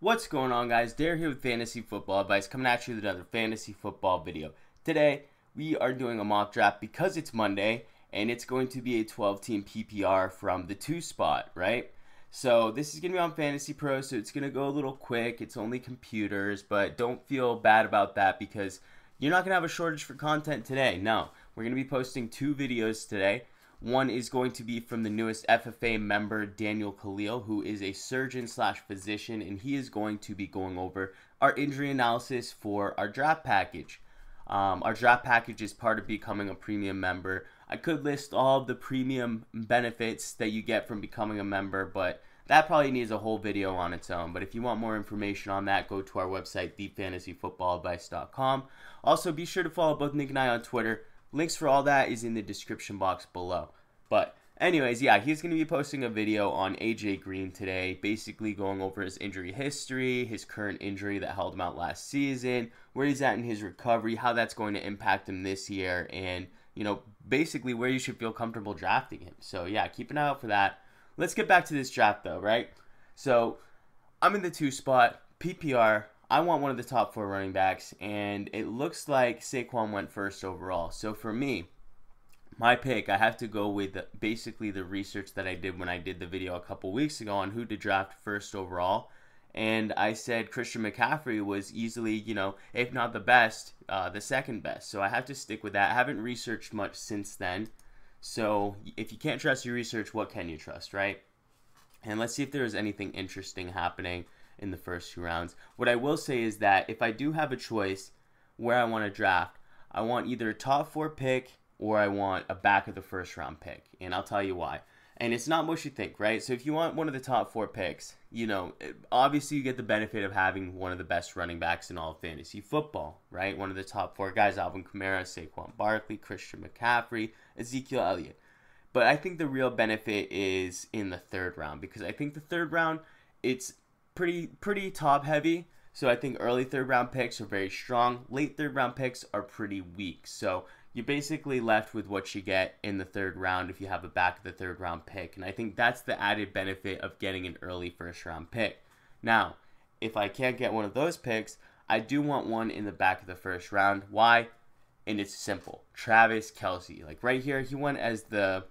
What's going on, guys? Dare here with Fantasy Football Advice, coming at you with another fantasy football video. Today, we are doing a mock draft because it's Monday, and it's going to be a 12-team PPR from the 2 spot, right? So this is going to be on Fantasy Pro, so it's going to go a little quick. It's only computers, but don't feel bad about that because you're not going to have a shortage for content today. No, we're going to be posting 2 videos today. One is going to be from the newest FFA member, Daniel Khalil, who is a surgeon/physician, and he is going to be going over our injury analysis for our draft package. Our draft package is part of becoming a premium member. I could list all of the premium benefits that you get from becoming a member, but that probably needs a whole video on its own. But if you want more information on that, go to our website, thefantasyfootballadvice.com. Also, be sure to follow both Nick and I on Twitter. Links for all that is in the description box below. But anyways, yeah, he's going to be posting a video on AJ Green today, basically going over his injury history, his current injury that held him out last season, where he's at in his recovery, how that's going to impact him this year, and, you know, basically where you should feel comfortable drafting him. So, yeah, keep an eye out for that. Let's get back to this draft, though, right? So, I'm in the 2 spot, PPR. I want one of the top 4 running backs, and it looks like Saquon went first overall. So for me, my pick, I have to go with basically the research that I did when I did the video a couple weeks ago on who to draft first overall. And I said Christian McCaffrey was easily, you know, if not the best, the second best. So I have to stick with that. I haven't researched much since then. So if you can't trust your research, what can you trust, right? And let's see if there is anything interesting happening in the first 2 rounds. What I will say is that if I do have a choice where I want to draft, I want either a top 4 pick or I want a back of the first round pick. And I'll tell you why. And it's not what you think, right? So if you want one of the top 4 picks, you know, obviously you get the benefit of having one of the best running backs in all of fantasy football, right? One of the top 4 guys, Alvin Kamara, Saquon Barkley, Christian McCaffrey, Ezekiel Elliott. But I think the real benefit is in the 3rd round, because I think the 3rd round, it's pretty top heavy. So I think early 3rd round picks are very strong. Late 3rd round picks are pretty weak. So you're basically left with what you get in the 3rd round if you have a back of the 3rd round pick. And I think that's the added benefit of getting an early 1st round pick. Now, if I can't get one of those picks, I do want one in the back of the 1st round. Why? And it's simple. Travis Kelce. Like right here, he went as the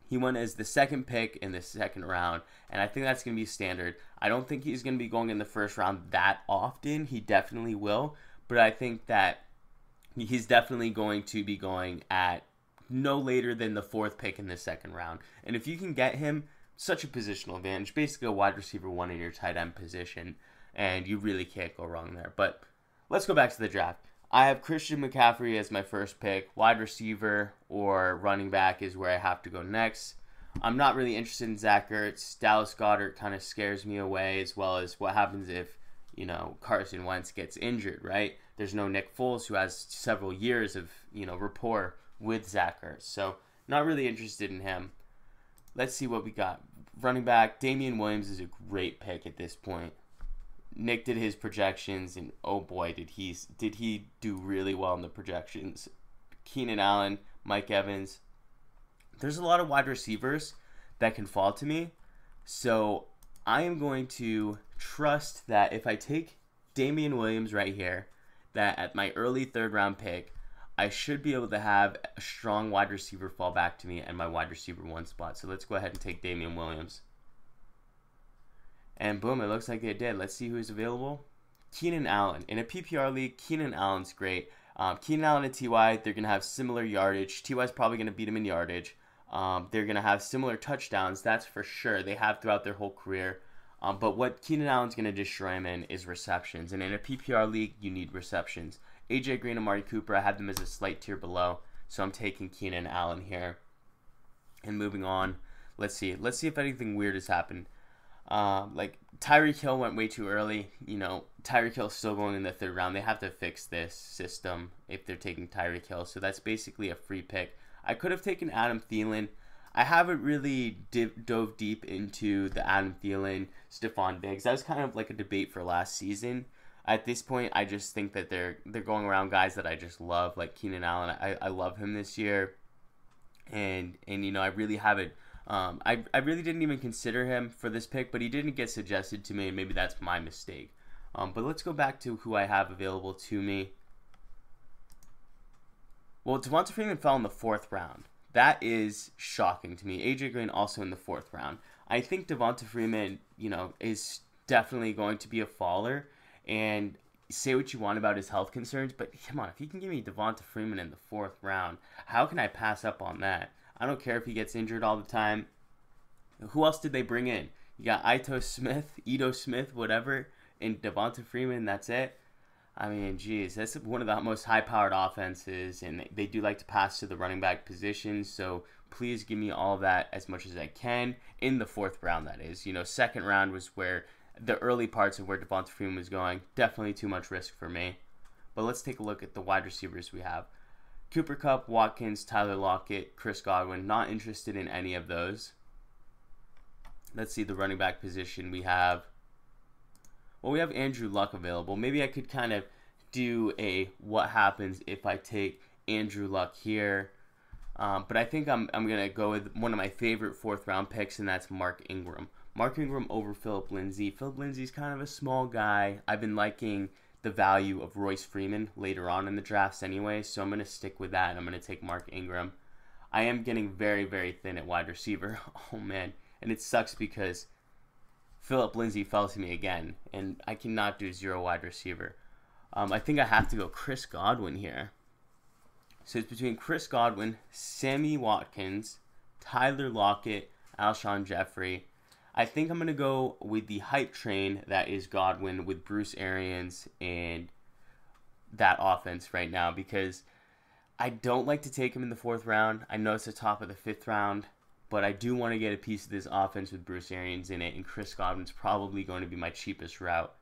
2nd pick in the 2nd round, and I think that's going to be standard. I don't think he's going to be going in the 1st round that often. He definitely will, but I think that he's definitely going to be going at no later than the 4th pick in the 2nd round. And if you can get him, such a positional advantage, basically a wide receiver 1 in your tight end position, and you really can't go wrong there. But let's go back to the draft. I have Christian McCaffrey as my 1st pick. Wide receiver or running back is where I have to go next. I'm not really interested in Zach Ertz. Dallas Goedert kind of scares me away, as well as what happens if, you know, Carson Wentz gets injured, right? There's no Nick Foles, who has several years of, you know, rapport with Zach Ertz. So not really interested in him. Let's see what we got. Running back, Damian Williams is a great pick at this point. Nick did his projections, and oh boy, did he do really well in the projections. Keenan Allen, Mike Evans. There's a lot of wide receivers that can fall to me, so I am going to trust that if I take Damian Williams right here, that at my early 3rd round pick, I should be able to have a strong wide receiver fall back to me and my wide receiver 1 spot. So let's go ahead and take Damian Williams. And boom, it looks like they did. Let's see who's available. Keenan Allen. In a PPR league, Keenan Allen's great. Keenan Allen and T.Y., they're going to have similar yardage. T.Y.'s probably going to beat him in yardage. They're going to have similar touchdowns, that's for sure. They have throughout their whole career. But what Keenan Allen's going to destroy him in is receptions. And in a PPR league, you need receptions. AJ Green and Amari Cooper, I have them as a slight tier below. So I'm taking Keenan Allen here. And moving on, let's see. Let's see if anything weird has happened. Like Tyreek Hill went way too early. You know, Tyreek Hill's still going in the 3rd round. They have to fix this system if they're taking Tyreek Hill. So that's basically a free pick. I could have taken Adam Thielen. I haven't really dove deep into the Adam Thielen, Stephon Diggs. That was kind of like a debate for last season. At this point, I just think that they're going around guys that I just love, like Keenan Allen. I love him this year, and you know, I really haven't I really didn't even consider him for this pick, but he didn't get suggested to me, and maybe that's my mistake. But let's go back to who I have available to me. Well, Devonta Freeman fell in the 4th round. That is shocking to me. AJ Green also in the 4th round. I think Devonta Freeman, is definitely going to be a faller. And say what you want about his health concerns, but come on, if you can give me Devonta Freeman in the 4th round, how can I pass up on that? I don't care if he gets injured all the time. Who else did they bring in? You got Ito Smith, whatever, and Devonta Freeman, that's it. I mean, geez, that's one of the most high-powered offenses, and they do like to pass to the running back position, so please give me all of that as much as I can in the 4th round, that is. 2nd round was where the early parts of where Devonta Freeman was going. Definitely too much risk for me. But let's take a look at the wide receivers we have. Cooper Kupp, Watkins, Tyler Lockett, Chris Godwin. Not interested in any of those. Let's see the running back position we have. Well, we have Andrew Luck available. Maybe I could kind of do a what happens if I take Andrew Luck here. But I think I'm going to go with one of my favorite 4th round picks, and that's Mark Ingram. Mark Ingram over Phillip Lindsay. Phillip Lindsay's kind of a small guy. I've been liking the value of Royce Freeman later on in the drafts anyway, so I'm going to stick with that, and I'm going to take Mark Ingram. I am getting very, very thin at wide receiver. Oh, man. And it sucks because Phillip Lindsay fell to me again, and I cannot do 0 wide receiver. I think I have to go Chris Godwin here. So it's between Chris Godwin, Sammy Watkins, Tyler Lockett, Alshon Jeffrey. I think I'm going to go with the hype train that is Godwin with Bruce Arians and that offense right now, because I don't like to take him in the 4th round. I know it's the top of the 5th round, but I do want to get a piece of this offense with Bruce Arians in it, and Chris Godwin's probably going to be my cheapest route.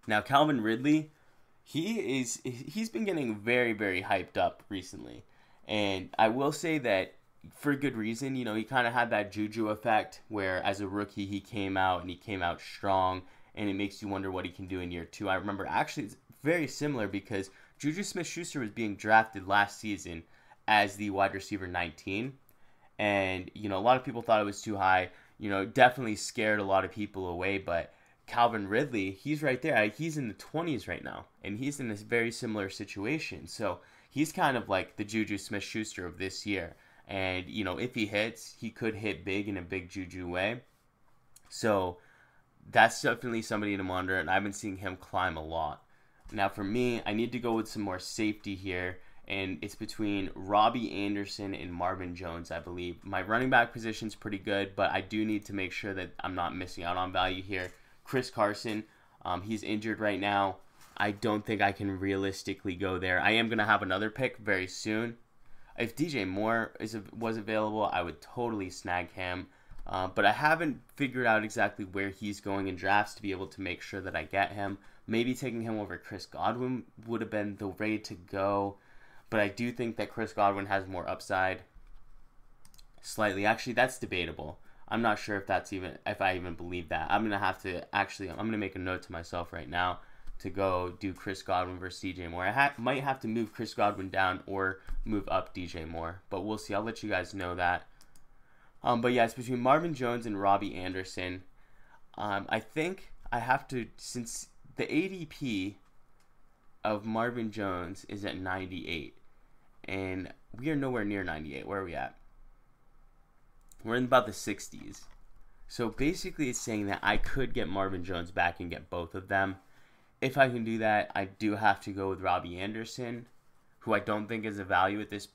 Now, Calvin Ridley, he's been getting very, very hyped up recently, and I will say that for good reason. He kind of had that juju effect where as a rookie he came out strong, and it makes you wonder what he can do in year 2. I remember actually it's very similar because Juju Smith-Schuster was being drafted last season as the wide receiver 19, and a lot of people thought it was too high. Definitely scared a lot of people away, but Calvin Ridley, he's right there. He's in the 20s right now, and he's in this very similar situation. So he's kind of like the Juju Smith-Schuster of this year. And, if he hits, he could hit big in a big Juju way. So that's definitely somebody to monitor, and I've been seeing him climb a lot. Now, for me, I need to go with some more safety here, and it's between Robbie Anderson and Marvin Jones, I believe. My running back position's pretty good, but I do need to make sure that I'm not missing out on value here. Chris Carson, he's injured right now. I don't think I can realistically go there. I am going to have another pick very soon. If DJ Moore was available, I would totally snag him. But I haven't figured out exactly where he's going in drafts to be able to make sure that I get him. Maybe taking him over Chris Godwin would have been the way to go. But I do think that Chris Godwin has more upside. Slightly. Actually, that's debatable. I'm not sure if I even believe that. I'm going to make a note to myself right now to go do Chris Godwin versus DJ Moore. I might have to move Chris Godwin down or move up DJ Moore, but we'll see. I'll let you guys know that. But yeah, it's between Marvin Jones and Robbie Anderson. I think I have to, since the ADP of Marvin Jones is at 98, and we are nowhere near 98. Where are we at? We're in about the 60s. So basically it's saying that I could get Marvin Jones back and get both of them. If I can do that, I do have to go with Robbie Anderson, who I don't think is a value at this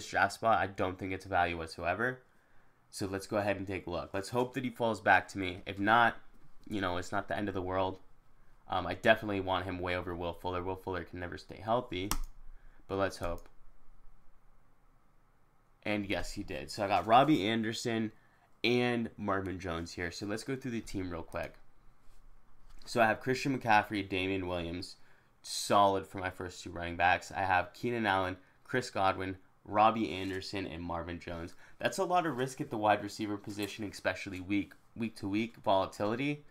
draft spot. I don't think it's a value whatsoever. So let's go ahead and take a look. Let's hope that he falls back to me. If not, it's not the end of the world. I definitely want him way over Will Fuller. Will Fuller can never stay healthy, but let's hope. And yes, he did. So I got Robbie Anderson and Marvin Jones here. So let's go through the team real quick. So I have Christian McCaffrey, Damian Williams, solid for my first 2 running backs. I have Keenan Allen, Chris Godwin, Robbie Anderson, and Marvin Jones. That's a lot of risk at the wide receiver position, especially week to week volatility.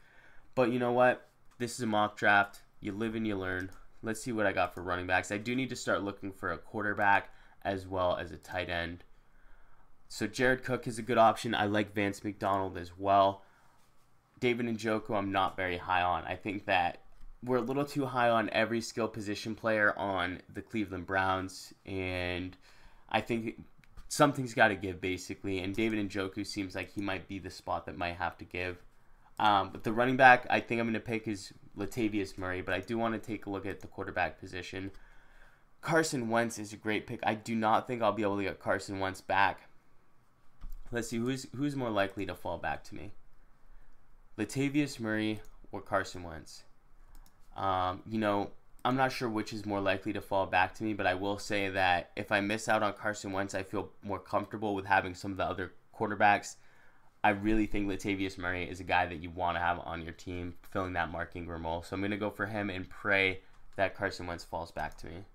But you know what? This is a mock draft. You live and you learn. Let's see what I got for running backs. I do need to start looking for a quarterback as well as a tight end. So Jared Cook is a good option. I like Vance McDonald as well. David Njoku I'm not very high on. I think that we're a little too high on every skill position player on the Cleveland Browns, and I think something's got to give basically, and David Njoku seems like he might be the spot that might have to give. But the running back I think I'm going to pick is Latavius Murray, but I do want to take a look at the quarterback position. Carson Wentz is a great pick. I do not think I'll be able to get Carson Wentz back. Let's see, who's more likely to fall back to me? Latavius Murray or Carson Wentz? I'm not sure which is more likely to fall back to me, but I will say that if I miss out on Carson Wentz, I feel more comfortable with having some of the other quarterbacks. I really think Latavius Murray is a guy that you want to have on your team, filling that Mark Ingram role. So I'm going to go for him and pray that Carson Wentz falls back to me.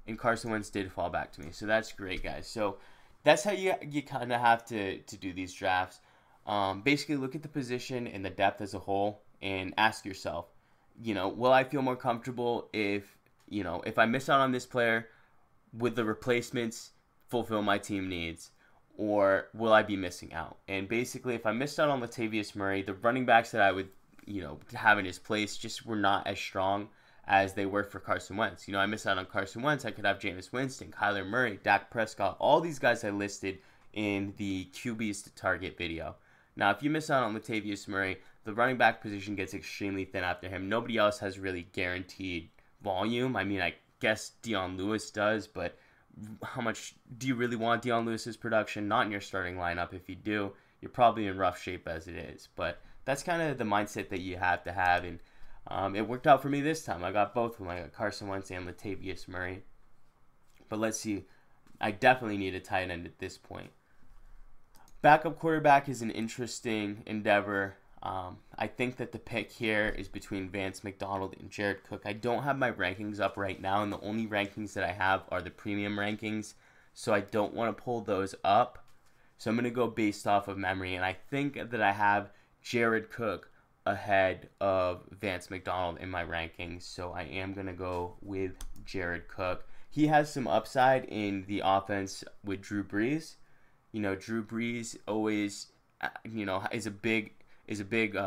And Carson Wentz did fall back to me. So that's great, guys. So that's how you kind of have to do these drafts. Basically, look at the position and the depth as a whole and ask yourself, will I feel more comfortable if I miss out on this player, with the replacements fulfill my team needs, or will I be missing out? And basically, if I missed out on Latavius Murray, the running backs that I would, have in his place just were not as strong as they were for Carson Wentz. I missed out on Carson Wentz. I could have Jameis Winston, Kyler Murray, Dak Prescott, all these guys I listed in the QBs to target video. Now, if you miss out on Latavius Murray, the running back position gets extremely thin after him. Nobody else has really guaranteed volume. I mean, I guess Dion Lewis does, but how much do you really want Dion Lewis's production? Not in your starting lineup. If you do, you're probably in rough shape as it is. But that's kind of the mindset that you have to have, and it worked out for me this time. I got both of them. I got Carson Wentz and Latavius Murray. But let's see. I definitely need a tight end at this point. Backup quarterback is an interesting endeavor. I think that the pick here is between Vance McDonald and Jared Cook. I don't have my rankings up right now, and the only rankings that I have are the premium rankings, so I don't want to pull those up. So I'm going to go based off of memory, and I think that I have Jared Cook ahead of Vance McDonald in my rankings, so I am going to go with Jared Cook. He has some upside in the offense with Drew Brees. Drew Brees always, is a big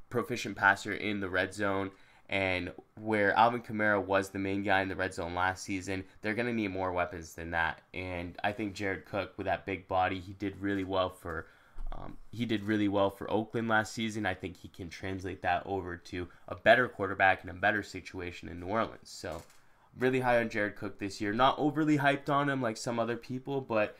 proficient passer in the red zone, and where Alvin Kamara was the main guy in the red zone last season, they're going to need more weapons than that. And I think Jared Cook, with that big body, he did really well for Oakland last season. I think he can translate that over to a better quarterback in a better situation in New Orleans. So really high on Jared Cook this year. Not overly hyped on him like some other people, but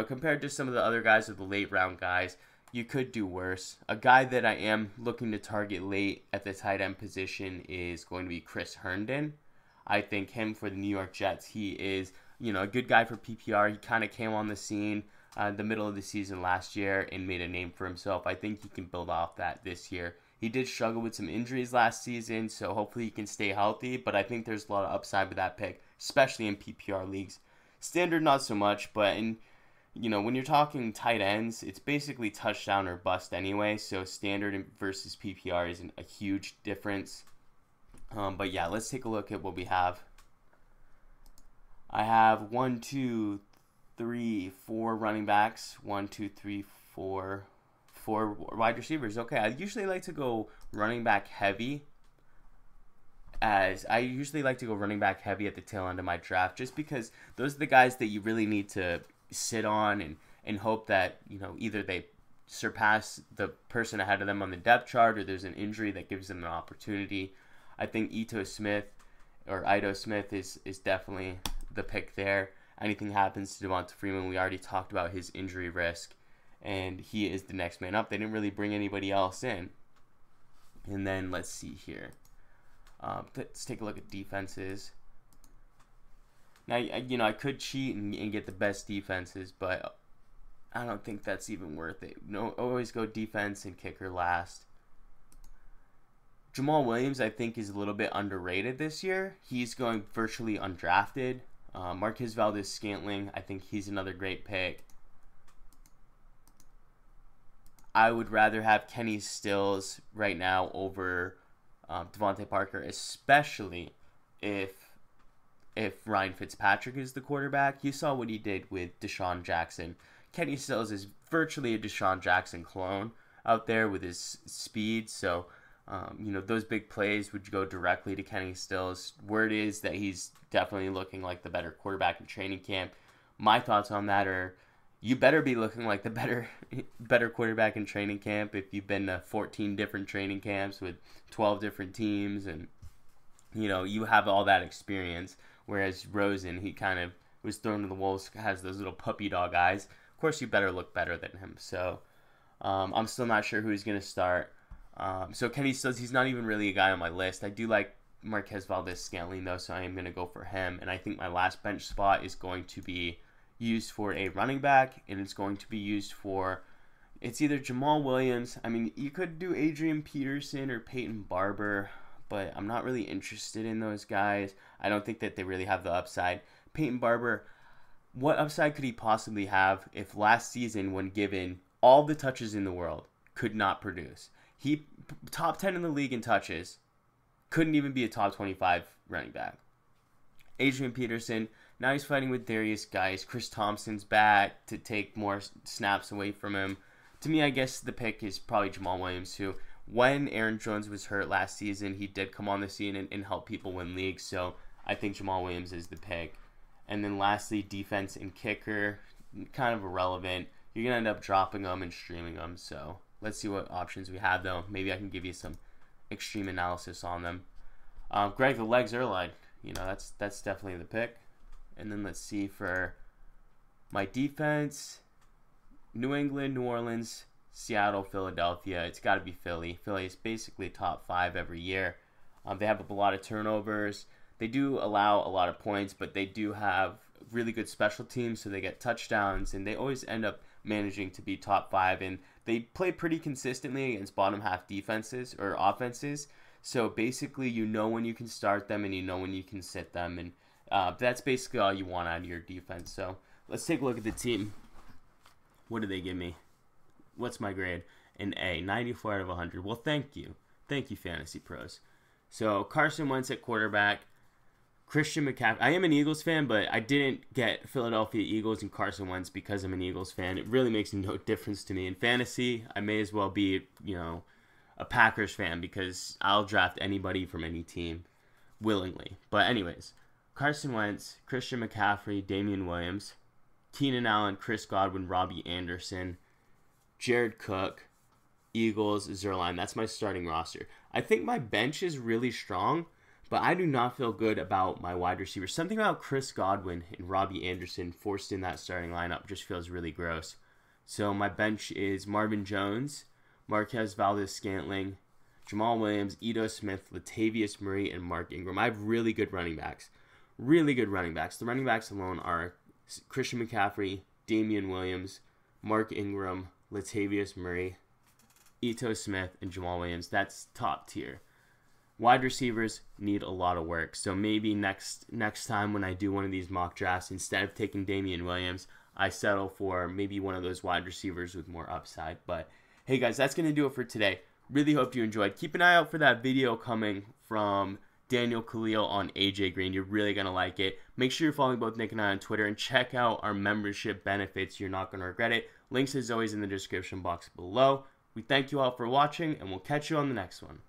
compared to some of the other guys or the late round guys, you could do worse. A guy that I am looking to target late at the tight end position is going to be Chris Herndon. I think him for the New York Jets, he is, a good guy for PPR. He kind of came on the scene the middle of the season last year and made a name for himself. I think he can build off that this year. He did struggle with some injuries last season, so hopefully he can stay healthy, but I think there's a lot of upside with that pick, especially in PPR leagues. Standard, not so much, but when you're talking tight ends, it's basically touchdown or bust anyway, so standard versus PPR isn't a huge difference. But yeah, let's take a look at what we have. I have 1, 2, 3, 4 running backs, 1, 2, 3, 4 wide receivers. Okay, I usually like to go running back heavy. At the tail end of my draft, just because those are the guys that you really need to sit on and hope that either they surpass the person ahead of them on the depth chart, or there's an injury that gives them an opportunity. I think Ito Smith is definitely the pick there. Anything happens to Devonta Freeman, we already talked about his injury risk, and he is the next man up. They didn't really bring anybody else in. And then let's see here. Let's take a look at defenses. Now, I could cheat and get the best defenses, but I don't think that's even worth it. Always go defense and kicker last. Jamaal Williams, I think, is a little bit underrated this year. He's going virtually undrafted. Marquez Valdes-Scantling, I think he's another great pick. I would rather have Kenny Stills right now over Devontae Parker, especially if if Ryan Fitzpatrick is the quarterback. You saw what he did with Deshaun Jackson. Kenny Stills is virtually a Deshaun Jackson clone out there with his speed. So, those big plays would go directly to Kenny Stills. Word is that he's definitely looking like the better quarterback in training camp. My thoughts on that are, you better be looking like the better quarterback in training camp if you've been to 14 different training camps with 12 different teams and, you have all that experience. Whereas Rosen, he kind of was thrown to the wolves, has those little puppy dog eyes. Of course, you better look better than him. So I'm still not sure who he's going to start. So Kenny Stills, he's not even really a guy on my list. I do like Marquez Valdes-Scantling, though, so I am going to go for him. And I think my last bench spot is going to be used for a running back, and it's going to be used for, it's either Jamaal Williams. I mean, you could do Adrian Peterson or Peyton Barber, but I'm not really interested in those guys. I don't think that they really have the upside. Peyton Barber, what upside could he possibly have if last season, when given all the touches in the world, could not produce? He top 10 in the league in touches, couldn't even be a top 25 running back. Adrian Peterson, now he's fighting with Darius Geis. Chris Thompson's back to take more snaps away from him. To me, I guess the pick is probably Jamaal Williams, who, when Aaron Jones was hurt last season, he did come on the scene and help people win leagues. So I think Jamaal Williams is the pick. And then lastly, defense and kicker, kind of irrelevant. You're going to end up dropping them and streaming them. So let's see what options we have, though. Maybe I can give you some extreme analysis on them. Greg, the legs Erline, that's definitely the pick. And then let's see for my defense, New England, New Orleans, Seattle, Philadelphia. It's got to be Philly. Philly is basically top 5 every year. They have a lot of turnovers. They do allow a lot of points, but they do have really good special teams, so they get touchdowns, and they always end up managing to be top 5. And they play pretty consistently against bottom half defenses or offenses. So basically, when you can start them and when you can sit them. And that's basically all you want out of your defense. So let's take a look at the team. What did they give me? What's my grade? An A, 94 out of 100. Well, thank you. Thank you, Fantasy Pros. So Carson Wentz at quarterback. Christian McCaffrey. I am an Eagles fan, but I didn't get Philadelphia Eagles and Carson Wentz because I'm an Eagles fan. It really makes no difference to me. In fantasy, I may as well be, a Packers fan because I'll draft anybody from any team willingly. But anyways, Carson Wentz, Christian McCaffrey, Damian Williams, Keenan Allen, Chris Godwin, Robbie Anderson, Jared Cook, Eagles, Zerline. That's my starting roster. I think my bench is really strong, but I do not feel good about my wide receivers. Something about Chris Godwin and Robbie Anderson forced in that starting lineup just feels really gross. So my bench is Marvin Jones, Marquez Valdes-Scantling, Jamaal Williams, Ito Smith, Latavius Murray, and Mark Ingram. I have really good running backs. Really good running backs. The running backs alone are Christian McCaffrey, Damian Williams, Mark Ingram, Latavius Murray, Ito Smith, and Jamal Williams. That's top tier. Wide receivers need a lot of work. So maybe next time when I do one of these mock drafts, instead of taking Damian Williams, I settle for maybe one of those wide receivers with more upside. But hey guys, that's going to do it for today. Really hope you enjoyed. Keep an eye out for that video coming from Daniel Khalil on AJ Green. You're really going to like it. Make sure you're following both Nick and I on Twitter, and check out our membership benefits. You're not going to regret it. Links as always in the description box below. We thank you all for watching, and we'll catch you on the next one.